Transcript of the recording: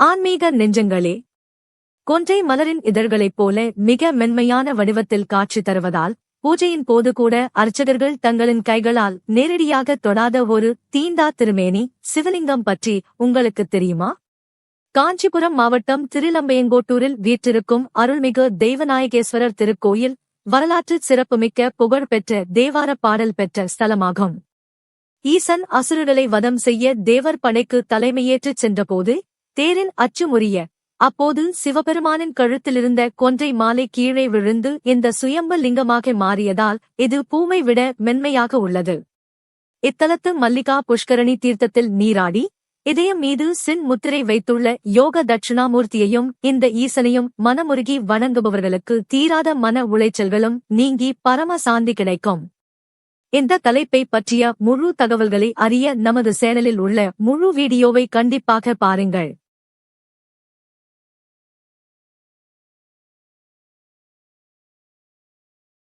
ஆன்மீக நெஞ்சங்களே, கொன்றை மலரின் இதழ்களைப் போல மிக மென்மையான வடிவத்தில் காட்சி தருவதால் பூஜையின் போது கூட அர்ச்சகர்கள் தங்களின் கைகளால் நேரடியாக தொடாத ஒரு தீண்டா திருமேனி சிவலிங்கம் பற்றி உங்களுக்குத் தெரியுமா? காஞ்சிபுரம் மாவட்டம் திருலம்பையங்கோட்டூரில் வீற்றிருக்கும் அருள்மிகு தெய்வநாயகேஸ்வரர் திருக்கோயில் வரலாற்று சிறப்புமிக்க புகழ்பெற்ற தேவார பாடல் பெற்ற ஸ்தலமாகும். ஈசன் அசுரர்களை வதம் செய்ய தேவர் படைக்கு தலைமையேற்றுச் சென்றபோது தேரின் அச்சு முறிய அப்போது சிவபெருமானின் கழுத்திலிருந்த கொன்றை மாலை கீழே விழுந்து இந்த சுயம்பு லிங்கமாக மாறியதால் இது பூமை விட மென்மையாக உள்ளது. இத்தலத்து மல்லிகா புஷ்கரணி தீர்த்தத்தில் நீராடி இதயம் மீது சின் முத்திரை வைத்துள்ள யோக தட்சிணாமூர்த்தியையும் இந்த ஈசனையும் மனமுருகி வணங்குபவர்களுக்கு தீராத மன உளைச்சல்களும் நீங்கி பரம சாந்தி கிடைக்கும். இந்த தலைப்பை பற்றிய முழு தகவல்களை அறிய நமது சேனலில் உள்ள முழு வீடியோவை கண்டிப்பாக பாருங்கள்.